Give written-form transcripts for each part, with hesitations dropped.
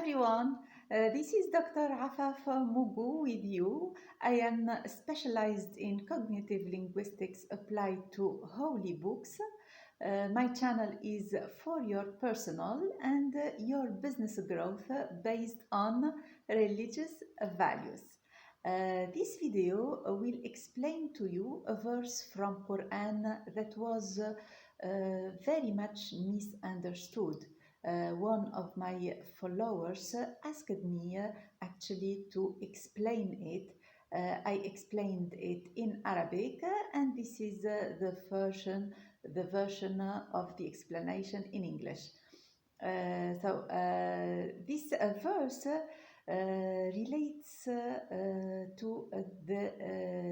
everyone. This is Dr Afaf Mougou with you. I am specialized in cognitive linguistics applied to holy books. My channel is for your personal and your business growth based on religious values. This video will explain to you a verse from Qur'an that was very much misunderstood. One of my followers asked me actually to explain it. I explained it in Arabic, and this is the version of the explanation in English. This verse relates to the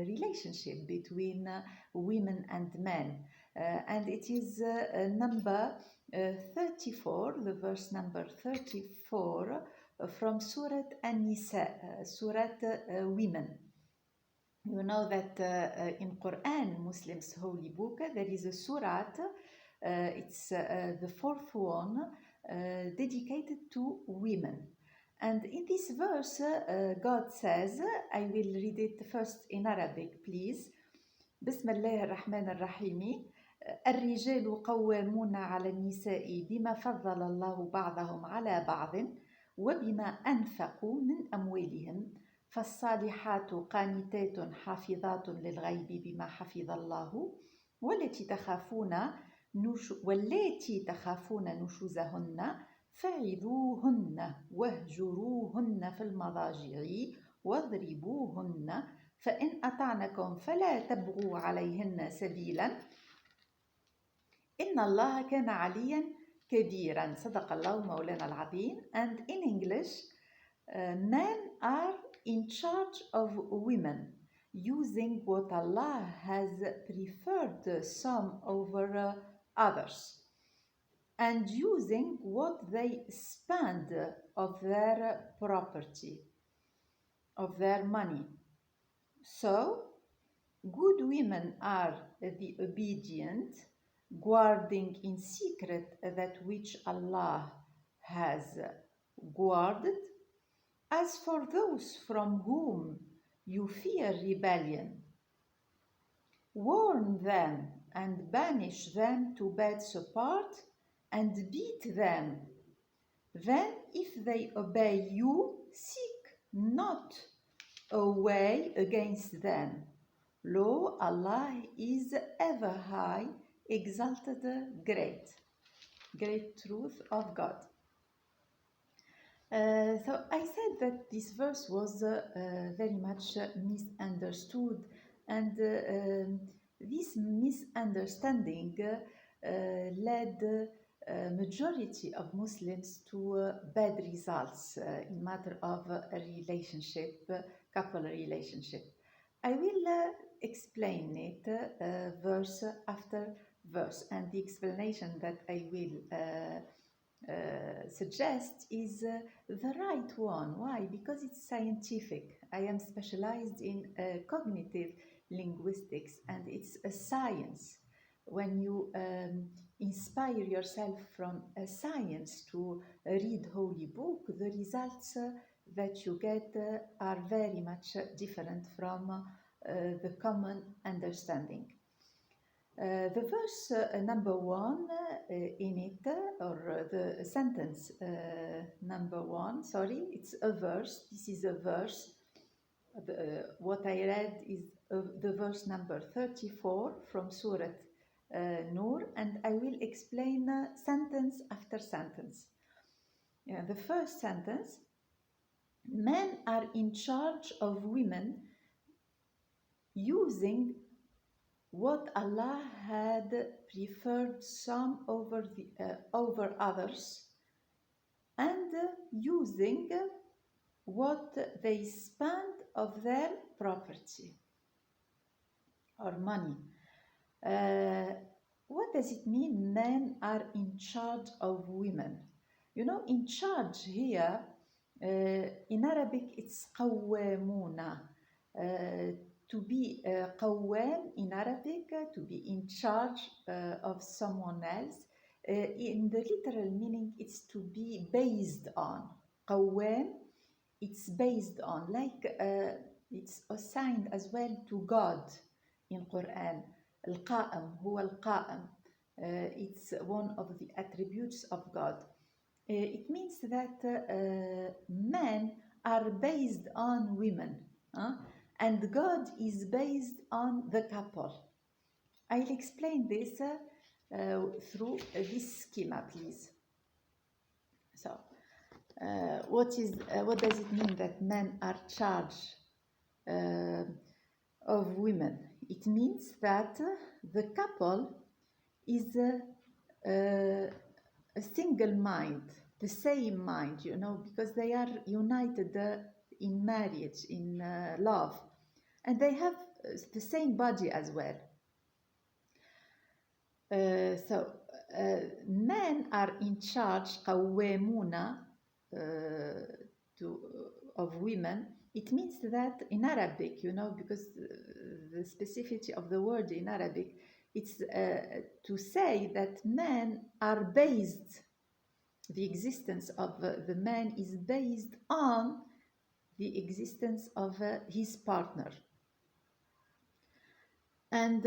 relationship between women and men, and it is number 34, the verse number 34 from Sourate Al Nisaa, Sourate Women. You know that in Qur'an, Muslims' holy book, there is a surat, it's the fourth one, dedicated to women. And in this verse, God says, I will read it first in Arabic, please. بسم الله الرحمن الرحيم. الرجال قوامون على النساء بما فضل الله بعضهم على بعض وبما أنفقوا من أموالهم فالصالحات قانتات حافظات للغيب بما حفظ الله والتي تخافون نشوزهن فعظوهن واهجروهن في المضاجع واضربوهن فإن أطعنكم فلا تبغوا عليهن سبيلا إن الله كان عليا كبيرا صدق الله مولانا العظيم. And in English, men are in charge of women, using what Allah has preferred some over others, and using what they spend of their property, of their money. So, good women are the obedient, guarding in secret that which Allah has guarded. As for those from whom you fear rebellion, warn them and banish them to beds apart and beat them. Then, if they obey you, seek not a way against them. Lo, Allah is ever high, exalted, great truth of God. So I said that this verse was very much misunderstood, and this misunderstanding led majority of Muslims to bad results in matter of relationship, couple relationship. I will explain it verse after verse, and the explanation that I will suggest is the right one. Why? Because it's scientific. I am specialized in cognitive linguistics, and it's a science. When you inspire yourself from a science to read holy book, the results that you get are very much different from the common understanding. The verse number one in it, or the sentence number one, sorry, it's a verse. This is a verse. What I read is the verse number 34 from Surat Nur, and I will explain sentence after sentence. The first sentence: men are in charge of women, using what Allah had preferred some over others, and using what they spend of their property or money. What does it mean, men are in charge of women? You know, in charge here, in Arabic, it's قوامون. To be qawwam in Arabic, to be in charge of someone else. In the literal meaning, it's to be based on. قوام, it's based on, it's assigned as well to God in Quran. القائم, هو القائم. It's one of the attributes of God. It means that men are based on women, and God is based on the couple. I'll explain this through this schema, please. So, what does it mean that men are charged of women? It means that the couple is a single mind, the same mind, because they are united in marriage, in love, and they have the same body as well. So men are in charge, قوامون, of women. It means that in Arabic, because the specificity of the word in Arabic, it's to say that men are based, the existence of the man is based on the existence of his partner. And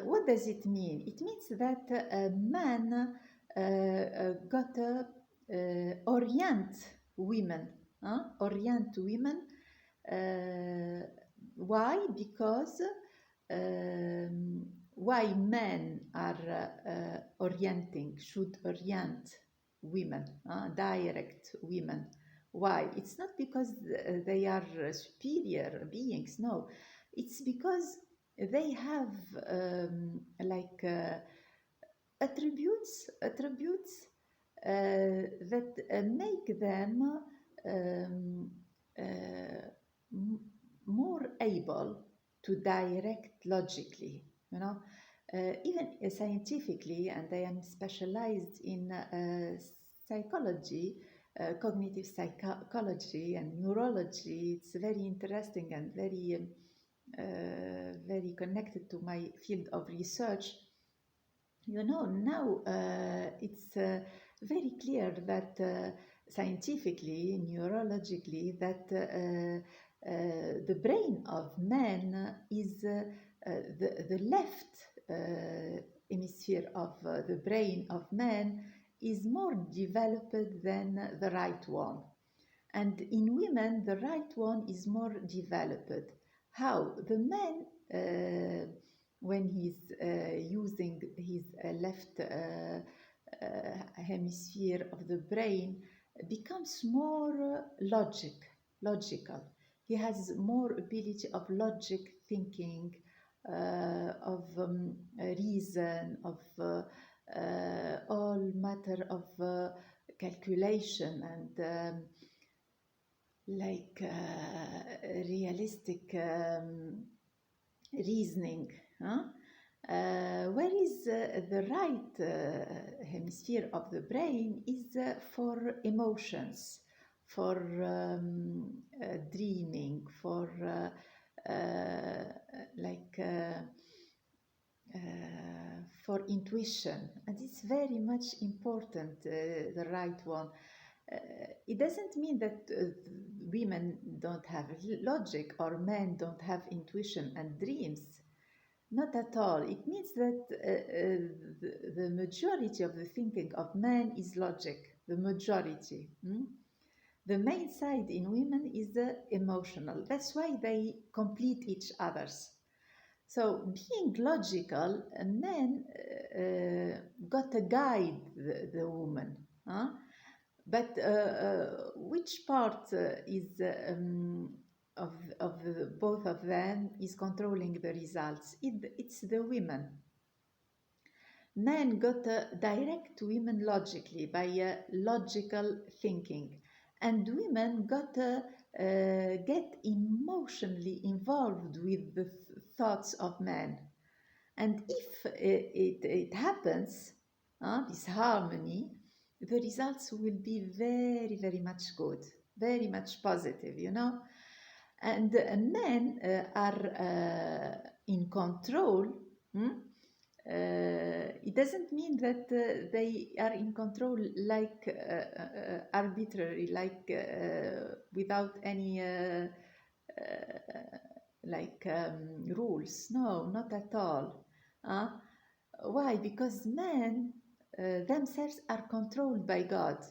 what does it mean? It means that a man got to orient women. Orient women. Why? Because why men are should orient women, direct women. Why? It's not because they are superior beings, no. It's because they have attributes that make them more able to direct logically, even scientifically, and I am specialized in psychology, cognitive psychology and neurology. It's very interesting and very connected to my field of research. Now it's very clear that scientifically, neurologically, that the brain of man is the left hemisphere of the brain of man is more developed than the right one. And in women, the right one is more developed. How? The man, when he's using his left hemisphere of the brain, becomes more logical. He has more ability of logic thinking, of reason, of all matter of calculation and realistic reasoning. Whereas the right hemisphere of the brain is for emotions, for dreaming, for for intuition, and it's very much important, the right one. It doesn't mean that women don't have logic or men don't have intuition and dreams. Not at all. It means that the majority of the thinking of men is logic, the majority. The main side in women is the emotional. That's why they complete each other's. So being logical, men got to guide the woman. But which part is of both of them is controlling the results? It's the women. Men got to direct women logically by logical thinking, and women got to get emotionally involved with the thoughts of men. And if it happens, this harmony, the results will be very, very much good, very much positive, And men are in control It doesn't mean that they are in control like arbitrary, like without any rules. No, not at all. Uh, why? Because men themselves are controlled by God.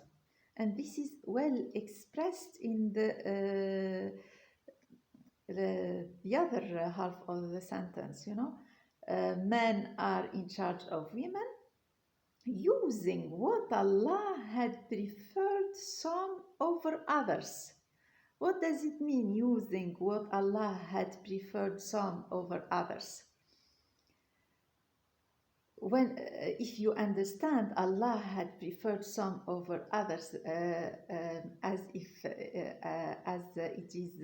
And this is well expressed in the other half of the sentence, you know. Men are in charge of women, using what Allah had preferred some over others. What does it mean, using what Allah had preferred some over others? When, if you understand Allah had preferred some over others, as if, as it is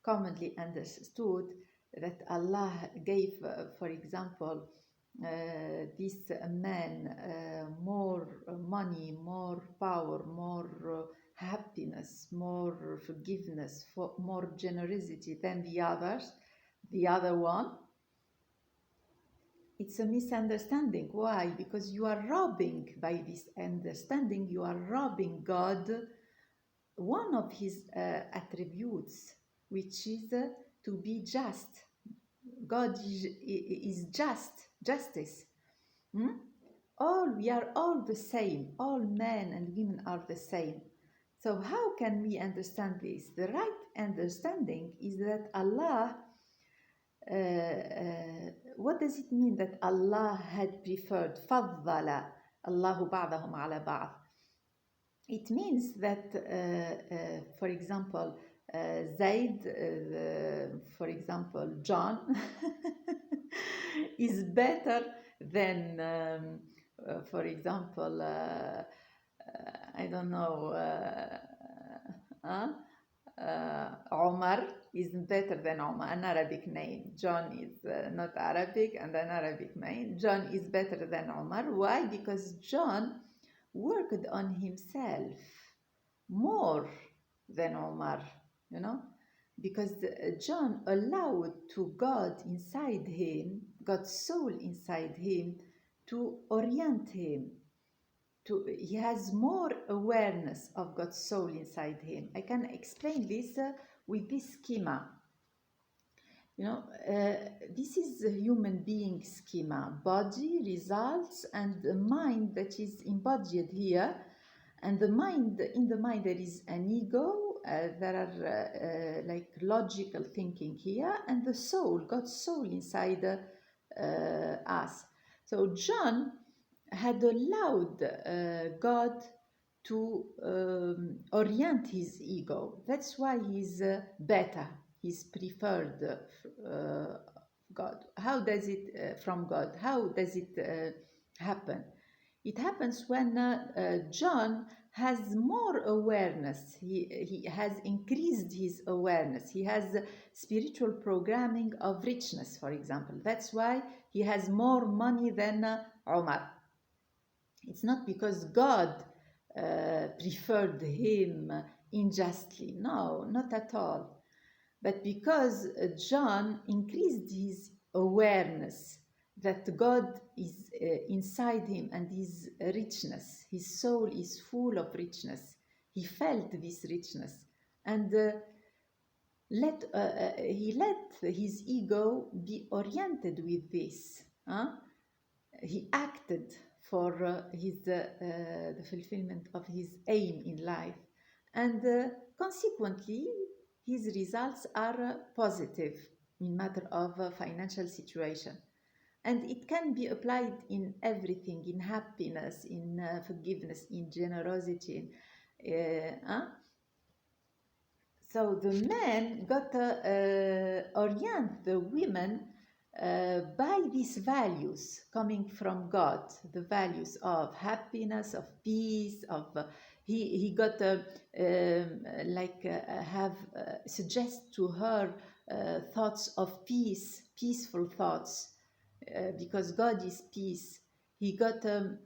commonly understood, that Allah gave, for example, this man more money, more power, more happiness, more forgiveness, more generosity than the others, the other one. It's a misunderstanding. Why? Because you are robbing, by this understanding, you are robbing God one of his attributes, which is to be just. God is justice. Hmm? We are all the same. All men and women are the same. So how can we understand this? The right understanding is that Allah, what does it mean that Allah had preferred? فضل الله بعضهم على بعض. It means that, for example, Zaid, for example, John, is better than, for example, I don't know, Omar is better than Omar, an Arabic name. John is not Arabic and an Arabic name. John is better than Omar. Why? Because John worked on himself more than Omar, you know, because John allowed to God inside him, God's soul inside him, to orient him. He has more awareness of God's soul inside him. I can explain this with this schema. You know, this is a human being schema: body, results, and the mind that is embodied here. And the mind, in the mind there is an ego, there are like logical thinking here, and the soul, God's soul inside us. So John had allowed God to orient his ego. That's why he's better, he's preferred God. How does it, from God, how does it happen? It happens when John has more awareness. He has increased his awareness. He has spiritual programming of richness, for example. That's why he has more money than Omar. It's not because God preferred him unjustly. No, not at all. But because John increased his awareness that God is inside him and his richness. His soul is full of richness. He felt this richness. And he let his ego be oriented with this. He acted for the fulfillment of his aim in life. And consequently, his results are positive in matter of financial situation. And it can be applied in everything, in happiness, in forgiveness, in generosity. So the men got to orient the women by these values coming from God, the values of happiness, of peace, of he got to suggest to her thoughts of peace, peaceful thoughts, because God is peace. He got to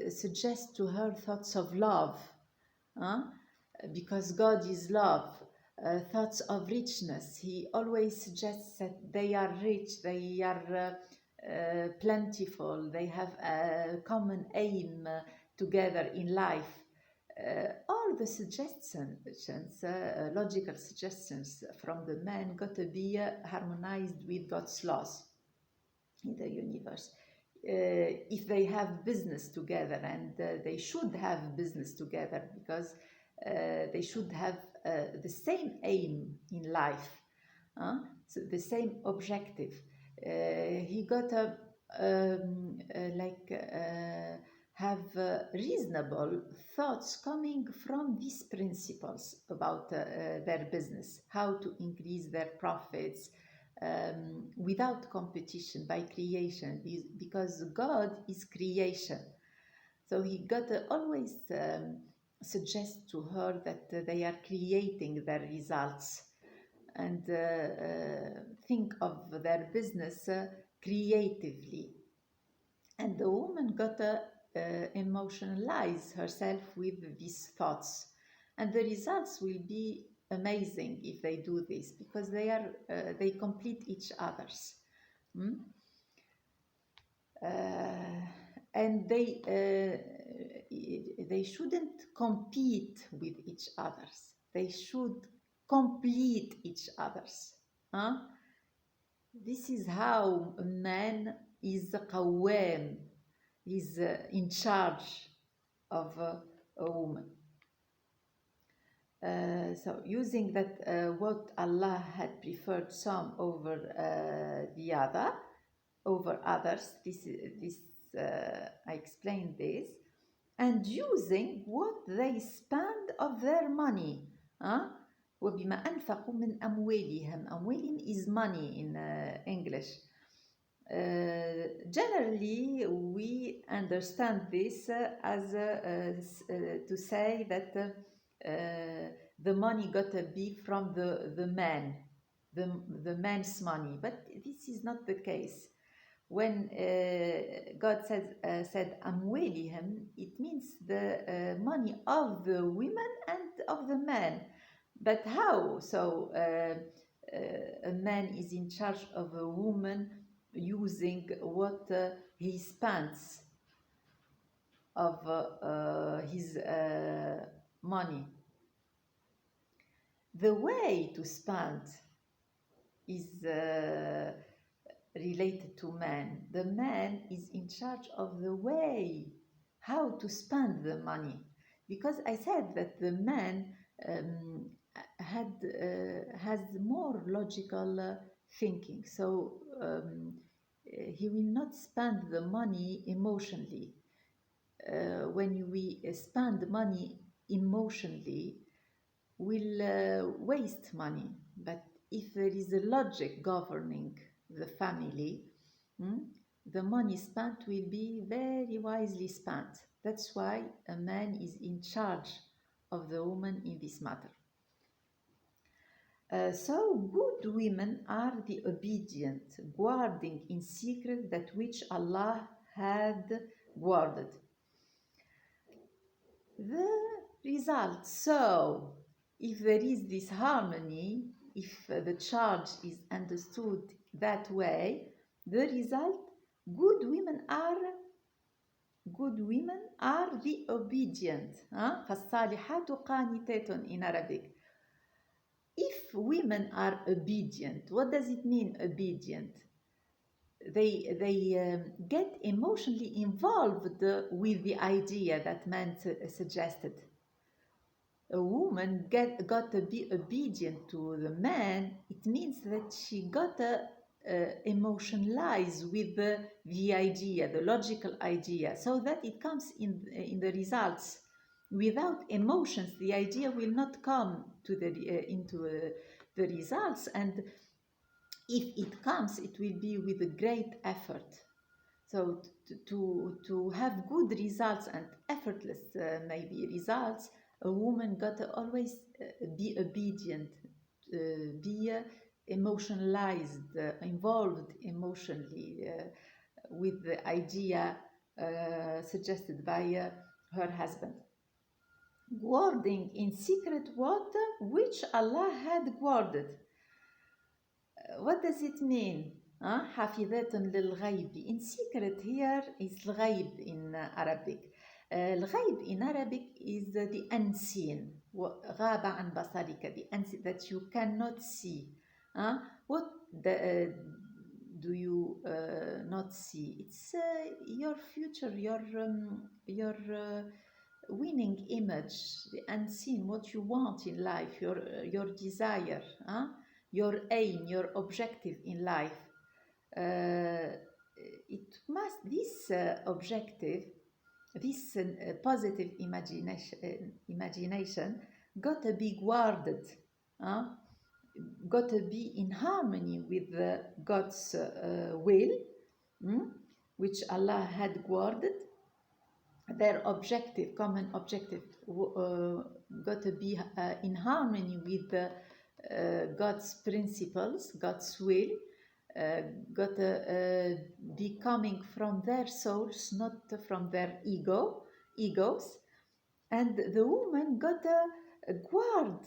suggest to her thoughts of love, because God is love. Thoughts of richness. He always suggests that they are rich, they are plentiful, they have a common aim together in life. All the suggestions, logical suggestions from the man, got to be harmonized with God's laws in the universe. If they have business together, and they should have business together, because they should have the same aim in life, so the same objective. He got a have reasonable thoughts coming from these principles about their business, how to increase their profits, without competition, by creation, because God is creation. So he got to always suggest to her that they are creating their results, and think of their business creatively. And the woman got to emotionalize herself with these thoughts. And the results will be amazing if they do this, because they complete each other's. And they shouldn't compete with each others. They should complete each others. This is how a man is qawwam, is in charge of a woman. So using that what Allah had preferred some over the other, over others, I explained this, and using what they spend of their money. وبما أنفقوا من أموالهم. أموالهم is money in English. Generally, we understand this as to say that the money got to be from the man, the man's money, but this is not the case. When God said أموالهم, it means the money of the women and of the man. But how? So a man is in charge of a woman using what he spends of his money. The way to spend is related to man. The man is in charge of the way how to spend the money, because I said that the man has more logical thinking, so he will not spend the money emotionally. When we spend money emotionally, we'll waste money. But if there is a logic governing the family, the money spent will be very wisely spent. That's why a man is in charge of the woman in this matter. So good women are the obedient, guarding in secret that which Allah had guarded. The result, so if there is this harmony, if the charge is understood that way, the result, good women are the obedient. فَالصَّالِحَاتُ قَانِتَاتٌ in Arabic. If women are obedient, what does it mean, obedient? They get emotionally involved with the idea that man suggested. A woman got to be obedient to the man. It means that she got to emotionalize with the idea, the logical idea, so that it comes in the results. Without emotions, the idea will not come to into the results, and if it comes, it will be with a great effort. So to have good results and effortless maybe results, a woman got to always be obedient, be emotionalized, involved emotionally with the idea suggested by her husband. Guarding in secret what which Allah had guarded. What does it mean? حافظات للغيب. In secret here is الغيب in Arabic. الغيب in Arabic is the unseen. غاب عن بصرك, the unseen that you cannot see. What do you not see? It's your future, your winning image, the unseen, what you want in life, your desire, your aim, your objective in life. It must, this objective, this positive imagination got to be guarded, got to be in harmony with God's will, which Allah had guarded. Their objective, common objective, got to be in harmony with God's principles, God's will, got to be coming from their souls, not from their egos. And the woman got to guard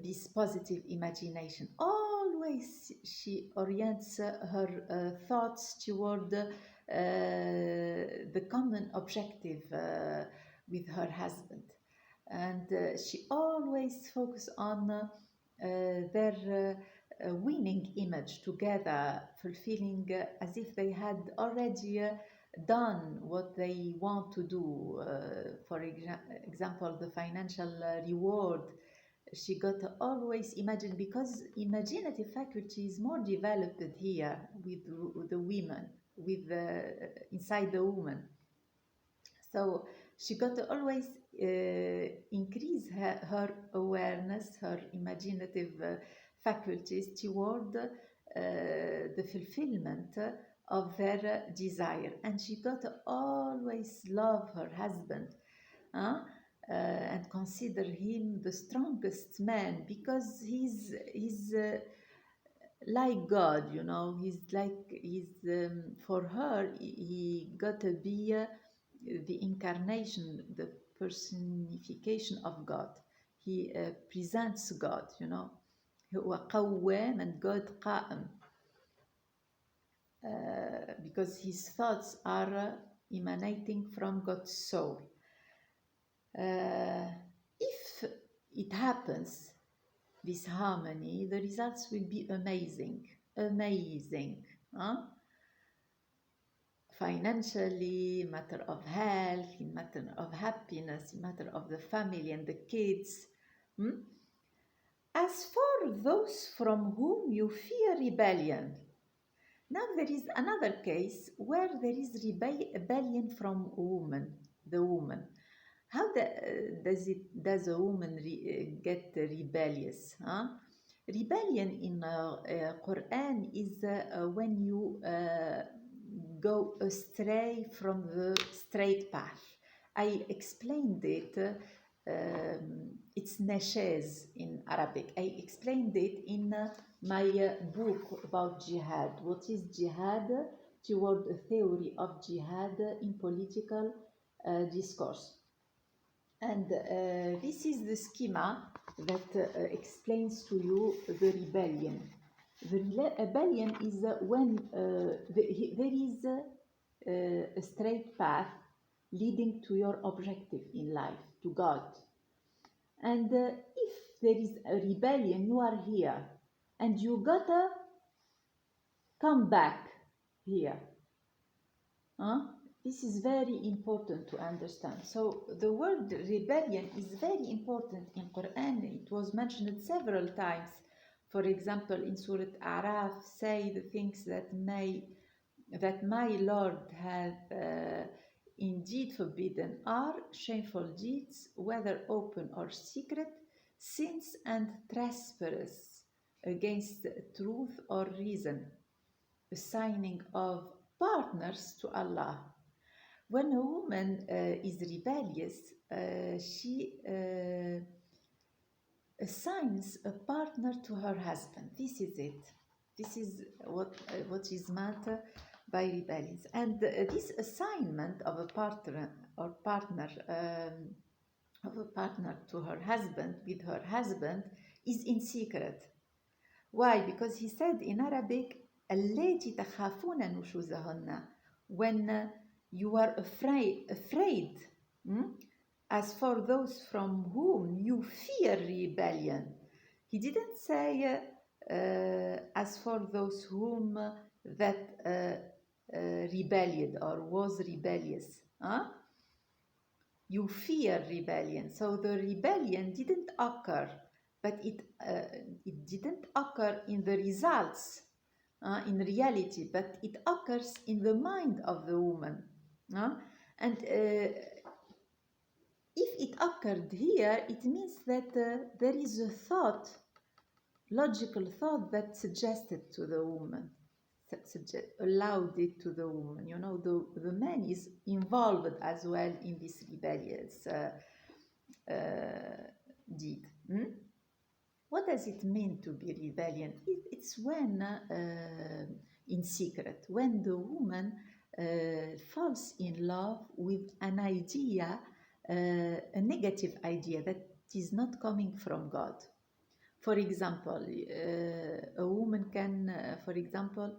this positive imagination. Always she orients her thoughts toward the common objective with her husband. And she always focuses on their winning image together, fulfilling as if they had already done what they want to do. For example, the financial reward. She got to always imagine, because imaginative faculty is more developed here with the women, with inside the woman. So she got to always increase her awareness, her imaginative faculties toward the fulfillment of their desire. And she got to always love her husband and consider him the strongest man, because he's like God, you know. For her, he got to be the incarnation, the personification of God. He presents God, you know. هو قوام, and God قائم, because his thoughts are emanating from God's soul. If it happens, this harmony, the results will be amazing. Financially, matter of health, in matter of happiness, in matter of the family and the kids. As for those from whom you fear rebellion, now there is another case where there is rebellion from the woman. How does a woman get rebellious? Rebellion in Qur'an is when you go astray from the straight path. I explained it. It's nashez in Arabic. I explained it in my book about jihad. What is jihad? Toward a theory of jihad in political discourse. And this is the schema that explains to you the rebellion. The rebellion is when there is a straight path leading to your objective in life, to God. And if there is a rebellion, you are here, and you gotta come back here. This is very important to understand. So the word rebellion is very important in Quran. It was mentioned several times. For example, in Sourate Araf, say the things that my Lord had indeed forbidden are shameful deeds, whether open or secret, sins and trespass against truth or reason, assigning of partners to Allah. When a woman is rebellious, she assigns a partner to her husband. This is it. This is what is meant by rebellion. And this assignment of a partner to her husband, with her husband, is in secret. Why? Because he said in Arabic, اللاتي تخافون نشوزهن, when you are afraid. Hmm? As for those from whom you fear rebellion. He didn't say as for those whom that rebelled or was rebellious. Huh? You fear rebellion. So the rebellion didn't occur, but it didn't occur in the results, in reality, but it occurs in the mind of the woman. And if it occurred here, it means that there is a thought, logical thought that suggested to the woman, allowed it to the woman. You know, the man is involved as well in this rebellious deed. What does it mean to be rebellion? It's when, in secret, when the woman falls in love with an idea, a negative idea that is not coming from God. For example, a woman can, for example,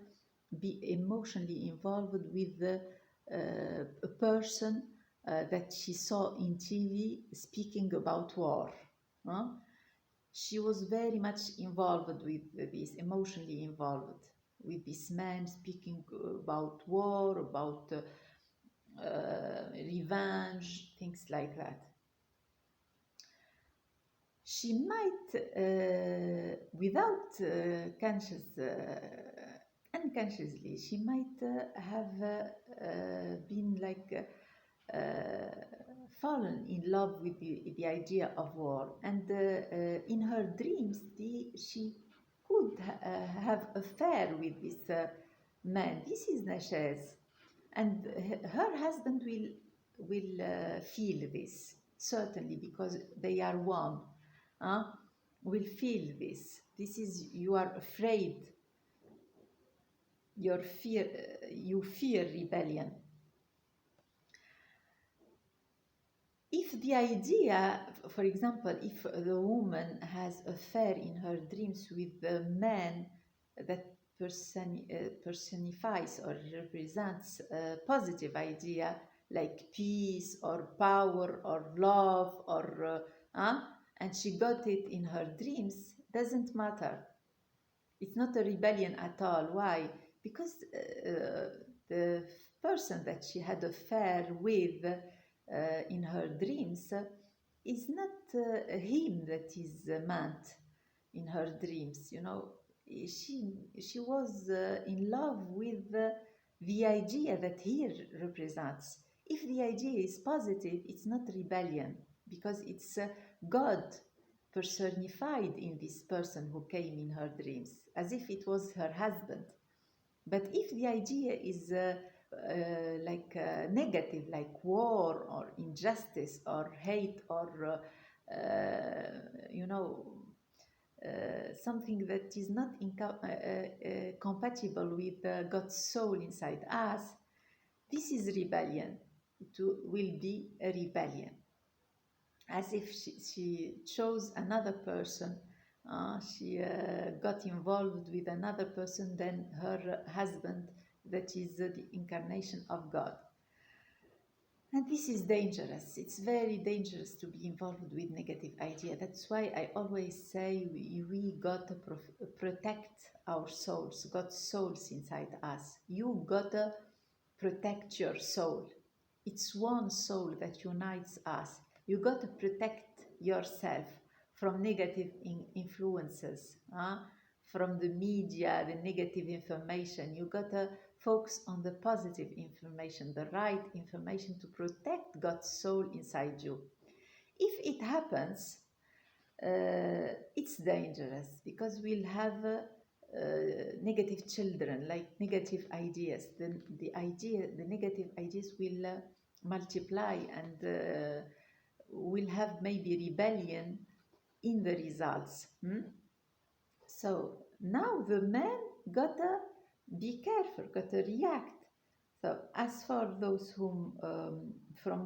be emotionally involved with a person that she saw in TV speaking about war. She was very much involved with this, emotionally involved with this man speaking about war, about revenge, things like that. She might, without unconsciously, she might have been like fallen in love with the idea of war, and in her dreams she could have affair with this man. This is Nashez, and her husband will feel this, certainly, because they are one. Will feel this. This is, you are afraid. You fear rebellion. If the idea, for example, if the woman has affair in her dreams with the man that personifies or represents a positive idea like peace or power or love or and she got it in her dreams, doesn't matter. It's not a rebellion at all. Why? Because the person that she had affair with in her dreams is not him that is meant in her dreams. You know, she was in love with the idea that he represents. If the idea is positive, it's not rebellion, because it's God personified in this person who came in her dreams, as if it was her husband. But if the idea is negative, like war or injustice or hate or something that is not compatible with God's soul inside us, this is rebellion. It will be a rebellion. As if she chose another person, she got involved with another person than her husband, that is the incarnation of God. And this is dangerous. It's very dangerous to be involved with negative idea. That's why I always say we got to protect our souls, God's souls inside us. You got to protect your soul. It's one soul that unites us. You got to protect yourself from negative influences, from the media, the negative information. You got to focus on the positive information, the right information, to protect God's soul inside you. If it happens, it's dangerous, because we'll have negative children, like negative ideas. The negative ideas will multiply, and will have maybe rebellion in the results. So now the man gotta be careful, gotta react. So as for those from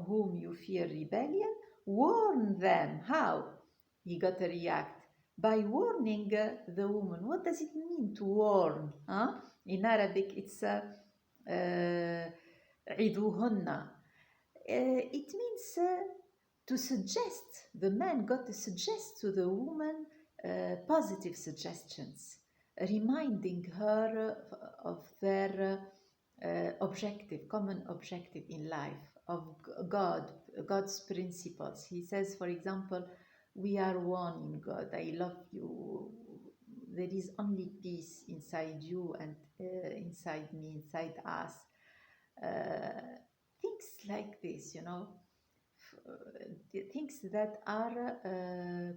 whom you fear rebellion, warn them. How? He gotta react. by warning the woman. What does it mean to warn? Huh? In Arabic, it's عِذُوهُنَّ. It means to suggest. The man got to suggest to the woman positive suggestions, reminding her of their common objective in life, of God's principles. He says, for example, we are one in God. I love you. There is only peace inside you and inside me, inside us. Things like this, things that are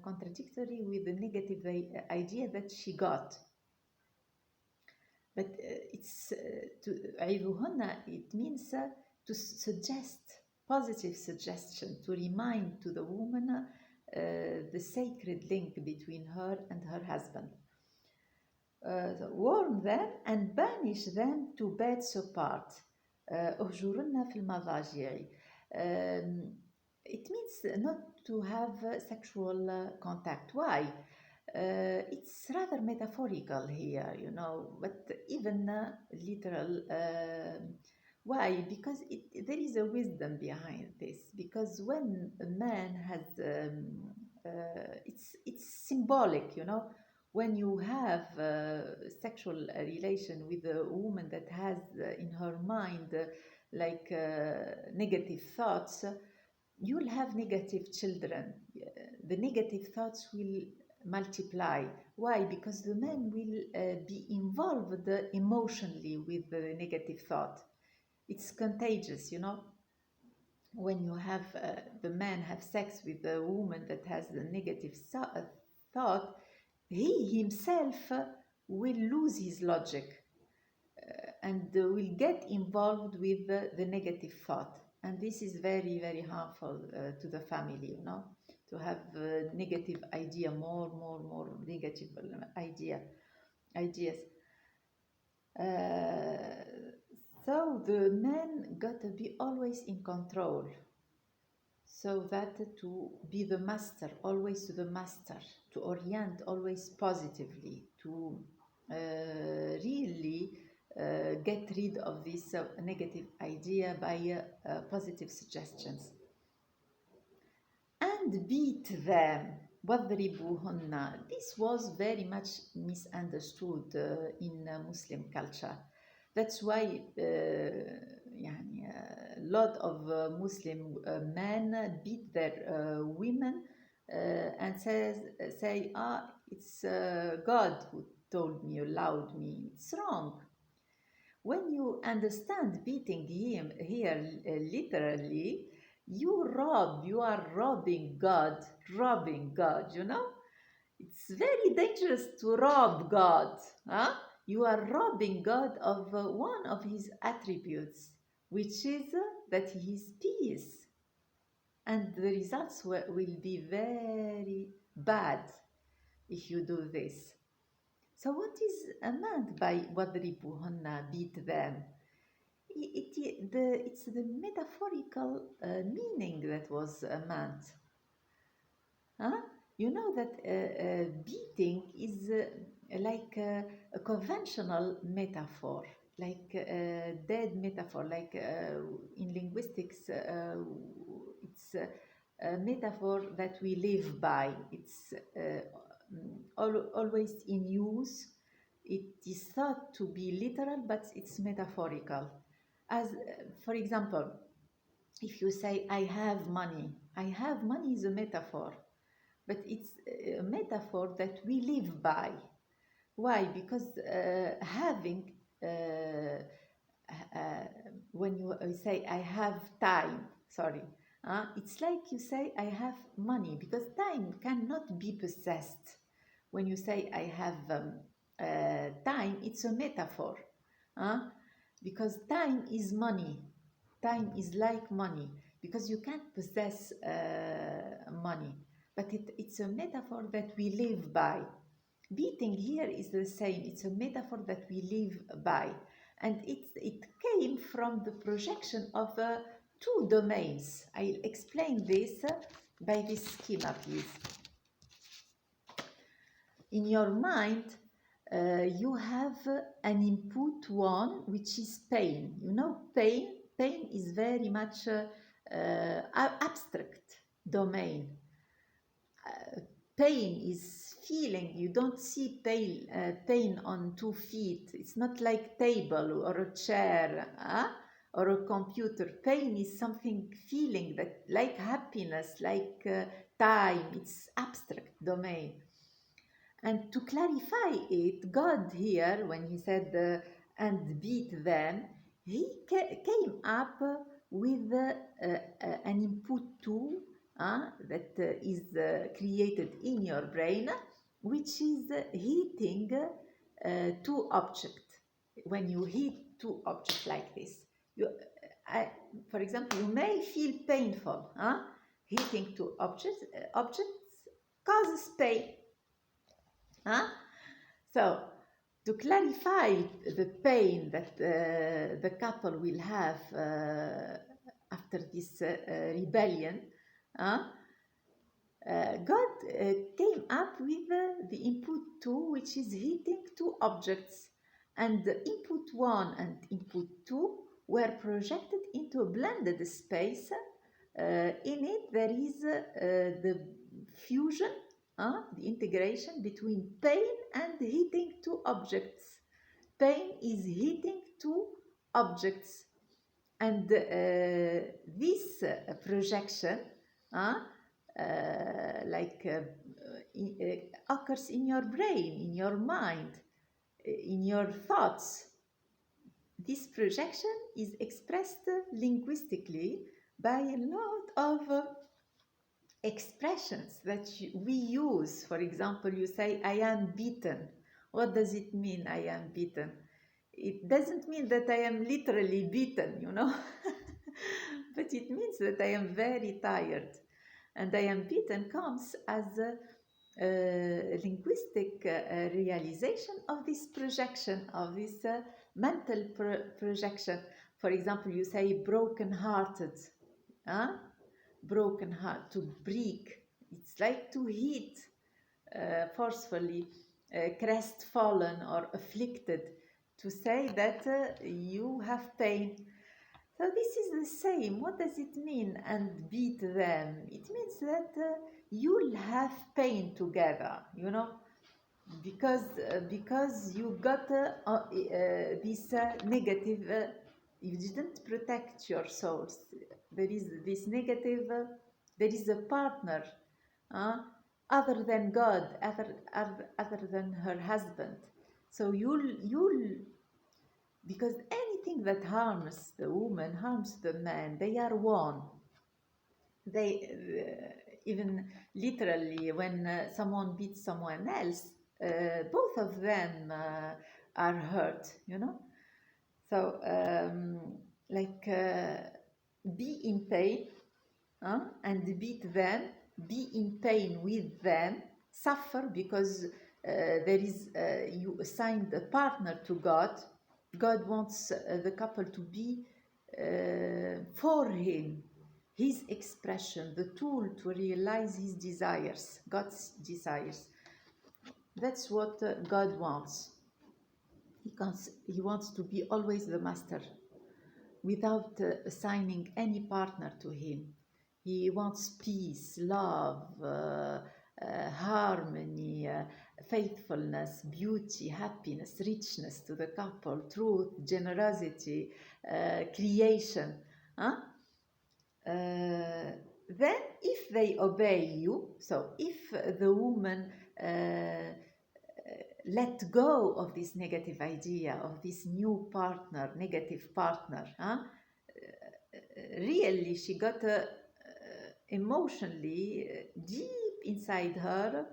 contradictory with the negative idea that she got. But it's to عِذُوهُنَّ, it means to suggest, positive suggestion, to remind to the woman the sacred link between her and her husband. Warn them and banish them to beds apart. اهجرن في المضاجع. It means not to have sexual contact. Why? It's rather metaphorical here, but even literal. Why? Because there is a wisdom behind this. Because when a man has, it's symbolic, when you have sexual relation with a woman that has in her mind negative thoughts, you'll have negative children. The negative thoughts will multiply. Why? Because the man will be involved emotionally with the negative thought. It's contagious, when you have the man have sex with a woman that has the negative thought, he himself will lose his logic and will get involved with the negative thought. And this is very, very harmful to the family, to have negative idea, more negative ideas. So the man got to be always in control, so that to be the master, always the master, to orient always positively, to really get rid of this negative idea by positive suggestions. And beat them. وَاضْرِبُوهُنَّ. This was very much misunderstood in Muslim culture. That's why a lot of Muslim men beat their women and say, it's God who told me, allowed me. It's wrong. When you understand beating him here literally, you are robbing God, It's very dangerous to rob God. Huh? You are robbing God of one of his attributes, which is that he is peace. And the results will be very bad if you do this. So what is meant by وَاضْرِبُوهُنَّ, beat them? It's the metaphorical meaning that was meant. Huh? You know that beating is like a conventional metaphor, like a dead metaphor, like in linguistics, it's a metaphor that we live by. It's always in use. It is thought to be literal, but it's metaphorical. As for example, if you say, I have money is a metaphor, but it's a metaphor that we live by. Why? Because having, when you say, I have time, it's like you say, I have money, because time cannot be possessed. When you say, I have time, it's a metaphor. Because time is money. Time is like money, because you can't possess money. But it's a metaphor that we live by. Beating here is the same. It's a metaphor that we live by. And it came from the projection of two domains. I'll explain this by this schema, please. in your mind, you have an input one, which is pain. You know, pain is very much abstract domain. Pain is feeling. You don't see pain on 2 feet. It's not like table or a chair or a computer. Pain is something feeling, that like happiness, like time. It's abstract domain. And to clarify it, God here, when he said, and beat them, he came up with an input tool that is created in your brain, which is hitting 2 objects. When you hit 2 objects like this, for example, you may feel painful. Hitting 2 objects causes pain. So, to clarify the pain that the couple will have after this rebellion, God came up with the input 2, which is hitting 2 objects, and the input 1 and input 2 were projected into a blended space. In it, there is the fusion, the integration between pain and hitting 2 objects. Pain is hitting 2 objects, and this projection occurs in your brain, in your mind, in your thoughts. This projection is expressed linguistically by a lot of expressions that we use. For example, you say, I am beaten. What does it mean, I am beaten? It doesn't mean that I am literally beaten, you know, but it means that I am very tired. And I am beaten comes as a linguistic realization of this projection, of this mental projection. For example, you say broken-hearted. Broken heart, to break. It's like to hit forcefully, crestfallen or afflicted, to say that you have pain. So this is the same. What does it mean, and beat them? It means that you'll have pain together, you know, because you got this negative. You didn't protect your souls. There is this negative. There is a partner, other than God, other than her husband. So you'll because anything that harms the woman harms the man. They are one. They even literally, when someone beats someone else, both of them are hurt, you know. So be in pain and beat them, be in pain with them, suffer because there is you assigned a partner to God. God wants the couple to be for him, his expression, the tool to realize his desires, God's desires. That's what God wants. He wants to be always the master, without assigning any partner to him. He wants peace, love, harmony, faithfulness, beauty, happiness, richness to the couple, truth, generosity, creation. Then, if they obey you, so if the woman let go of this negative idea, of this new partner, negative partner, really she got emotionally deep inside her,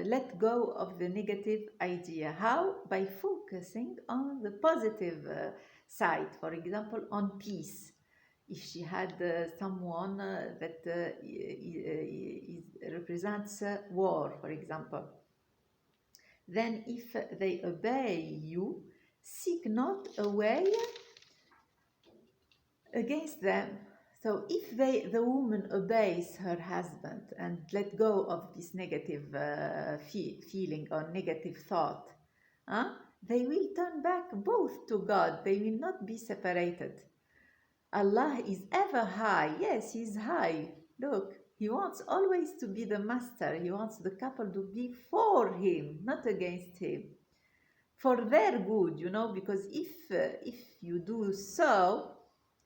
let go of the negative idea. How? By focusing on the positive side, for example, on peace. If she had someone that represents war, for example, then if they obey you, seek not a way against them. So if the woman obeys her husband and let go of this negative feeling or negative thought, huh, they will turn back both to God. They will not be separated. Allah is ever high. Yes, He is high. Look, He wants always to be the master. He wants the couple to be for Him, not against Him. For their good, because if you do so,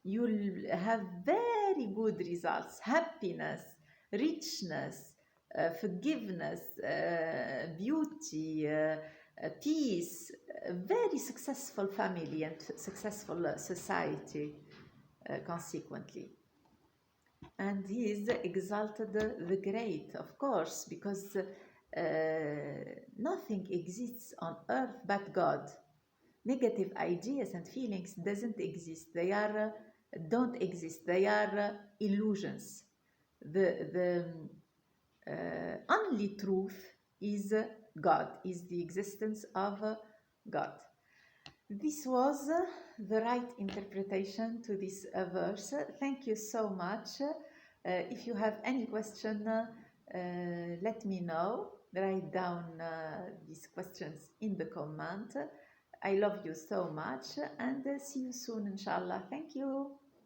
you'll have very good results, happiness, richness, forgiveness, beauty, peace, a very successful family and successful society consequently. And He is exalted the great, of course, because nothing exists on earth but God. Negative ideas and feelings doesn't exist. They are don't exist. They are illusions. The only truth is God. Is the existence of God. This was the right interpretation to this verse. Thank you so much. If you have any question, let me know. Write down these questions in the comment. I love you so much and see you soon, inshallah. Thank you.